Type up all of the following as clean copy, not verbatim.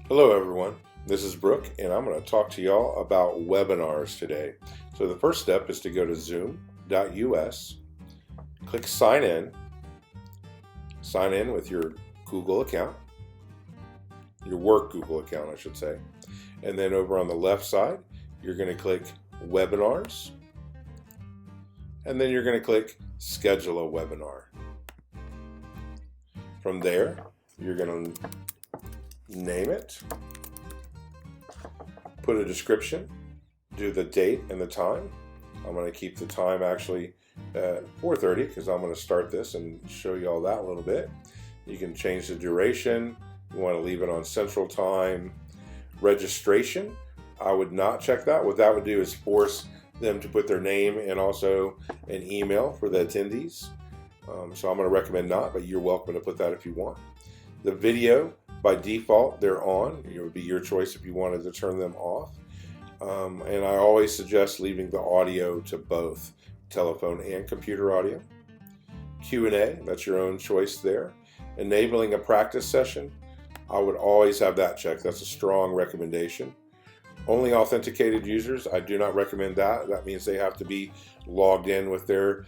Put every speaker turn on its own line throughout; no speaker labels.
Hello everyone, this is Brooke and I'm going to talk to y'all about webinars today. So the first step is to go to zoom.us, click sign in with your Google account, your work Google account I should say, and then over on the left side you're going to click webinars and then you're going to click schedule a webinar. From there you're going to name it, put a description, do the date and the time. I'm going to keep the time actually at 4:30 because I'm going to start this and show you all that a little bit. You can change the duration. You want to leave it on Central Time. Registration, I would not check that. What that would do is force them to put their name and also an email for the attendees. So I'm going to recommend not, but you're welcome to put that if you want. The video, by default, they're on. It would be your choice if you wanted to turn them off. And I always suggest leaving the audio to both telephone and computer audio. Q&A, that's your own choice there. Enabling a practice session, I would always have that checked. That's a strong recommendation. Only authenticated users, I do not recommend that. That means they have to be logged in with their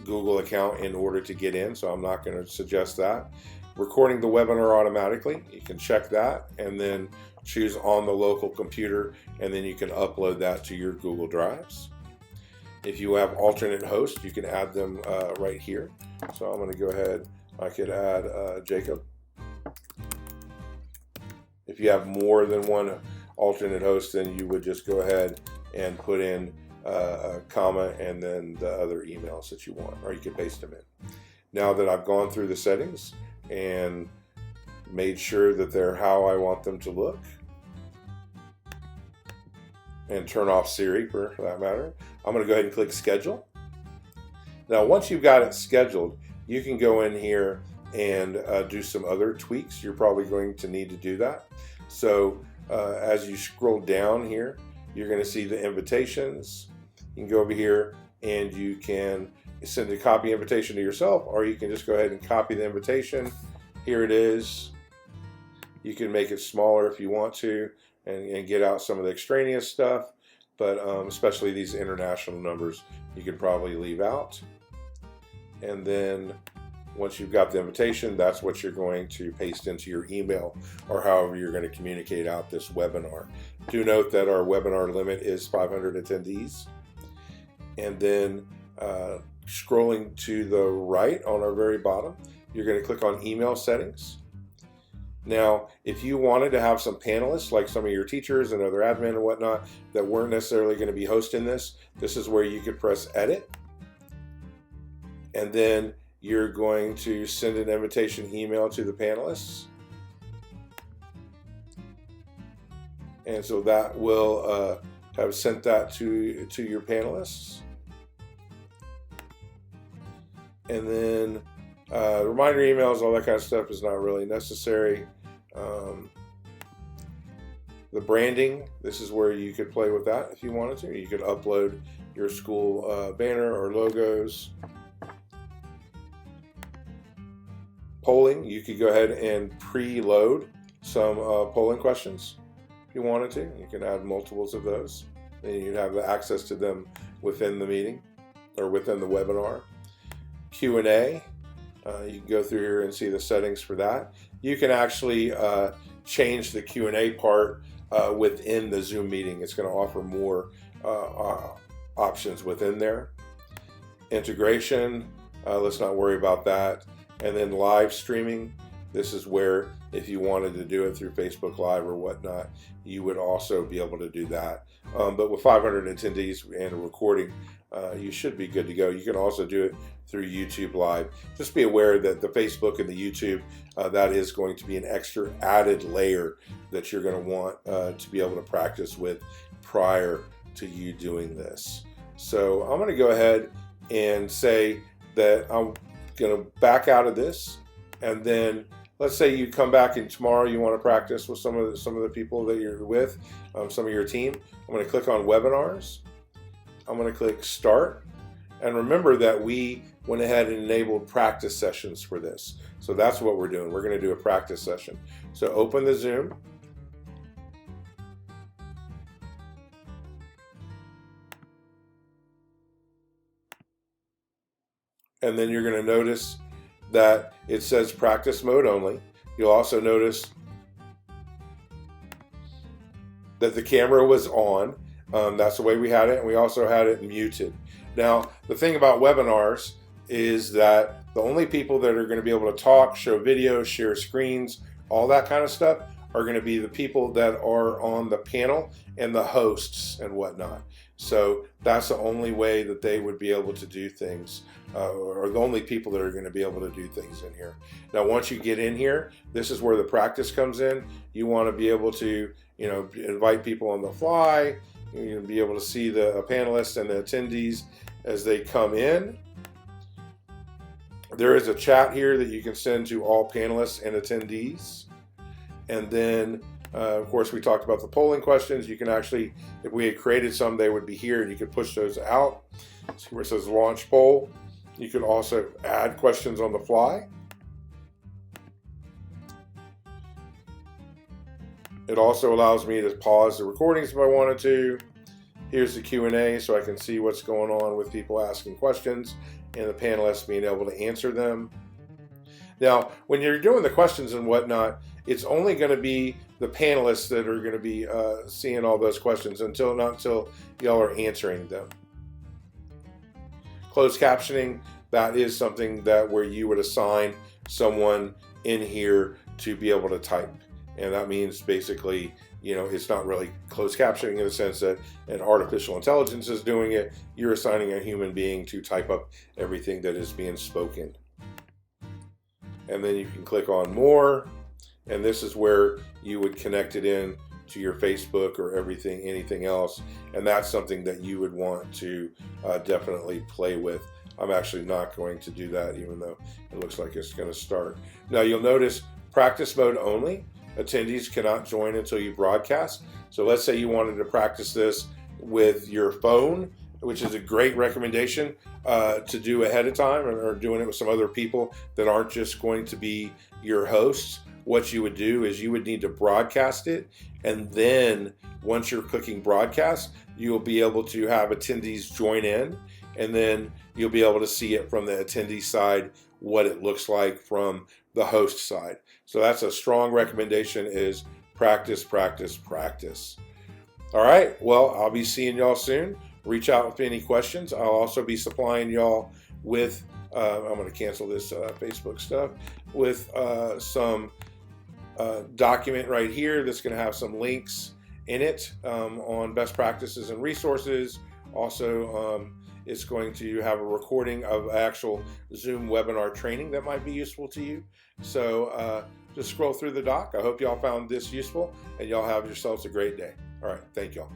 Google account in order to get in, so I'm not going to suggest that. Recording the webinar automatically, you can check that and then choose on the local computer and then you can upload that to your Google Drives. If you have alternate hosts, you can add them right here. So I'm going to go ahead, I could add Jacob. If you have more than one alternate host, then you would just go ahead and put in a comma and then the other emails that you want, or you can paste them in. Now that I've gone through the settings and made sure that they're how I want them to look, and turn off Siri for that matter, I'm going to go ahead and click schedule. Now once you've got it scheduled, you can go in here and do some other tweaks. You're probably going to need to do that. So as you scroll down here, you're going to see the invitations. You can go over here and you can send a copy invitation to yourself, or you can just go ahead and copy the invitation. Here it is. You can make it smaller if you want to and get out some of the extraneous stuff, but especially these international numbers you could probably leave out. And then once you've got the invitation, that's what you're going to paste into your email or however you're going to communicate out this webinar. Do note that our webinar limit is 500 attendees. And then scrolling to the right on our very bottom, you're going to click on email settings. Now, if you wanted to have some panelists, like some of your teachers and other admin and whatnot, that weren't necessarily going to be hosting this, this is where you could press edit. And then you're going to send an invitation email to the panelists. And so that will have sent that to your panelists. And then reminder emails, all that kind of stuff is not really necessary. The branding, this is where you could play with that if you wanted to. You could upload your school banner or logos. Polling, you could go ahead and preload some polling questions if you wanted to. You can add multiples of those. Then you'd have the access to them within the meeting or within the webinar. Q&A, you can go through here and see the settings for that. You can actually change the Q&A part within the Zoom meeting. It's going to offer more options within there. Integration, let's not worry about that. And then live streaming, this is where if you wanted to do it through Facebook Live or whatnot, you would also be able to do that. But with 500 attendees and a recording, you should be good to go. You can also do it through YouTube Live. Just be aware that the Facebook and the YouTube, that is going to be an extra added layer that you're going to want to be able to practice with prior to you doing this. So I'm going to go ahead and say that I'm going to back out of this, and then let's say you come back and tomorrow you want to practice with some of the people that you're with, some of your team. I'm going to click on webinars. I'm going to click start, and remember that we went ahead and enabled practice sessions for this. So that's what we're doing. We're going to do a practice session. So open the Zoom. And then you're going to notice that it says practice mode only. You'll also notice that the camera was on. That's the way we had it, and we also had it muted. Now, the thing about webinars is that the only people that are going to be able to talk, show videos, share screens, all that kind of stuff are going to be the people that are on the panel and the hosts and whatnot. So that's the only way that they would be able to do things, or the only people that are going to be able to do things in here. Now, once you get in here, this is where the practice comes in. You want to be able to, invite people on the fly. You're going to be able to see the panelists and the attendees as they come in. There is a chat here that you can send to all panelists and attendees. And then, of course, we talked about the polling questions. You can actually, if we had created some, they would be here, and you could push those out. See where it says launch poll. You can also add questions on the fly. It also allows me to pause the recordings if I wanted to. Here's the Q&A, so I can see what's going on with people asking questions and the panelists being able to answer them. Now, when you're doing the questions and whatnot, it's only going to be the panelists that are going to be seeing all those questions not until y'all are answering them. Closed captioning, that is something where you would assign someone in here to be able to type. And that means basically, it's not really closed captioning in the sense that an artificial intelligence is doing it. You're assigning a human being to type up everything that is being spoken. And then you can click on more, and this is where you would connect it in to your Facebook or anything else. And that's something that you would want to definitely play with. I'm actually not going to do that, even though it looks like it's going to start. Now you'll notice practice mode only. Attendees cannot join until you broadcast. So let's say you wanted to practice this with your phone, which is a great recommendation to do ahead of time, or doing it with some other people that aren't just going to be your hosts. What you would do is you would need to broadcast it, and then once you're clicking broadcast, you'll be able to have attendees join in, and then you'll be able to see it from the attendee side, what it looks like from the host side. So that's a strong recommendation, is practice, practice, practice. All right, well, I'll be seeing y'all soon. Reach out with any questions. I'll also be supplying y'all with, I'm going to cancel this Facebook stuff, with some document right here that's going to have some links in it on best practices and resources. Also, it's going to have a recording of actual Zoom webinar training that might be useful to you. So just scroll through the doc. I hope y'all found this useful, and y'all have yourselves a great day. All right, thank y'all.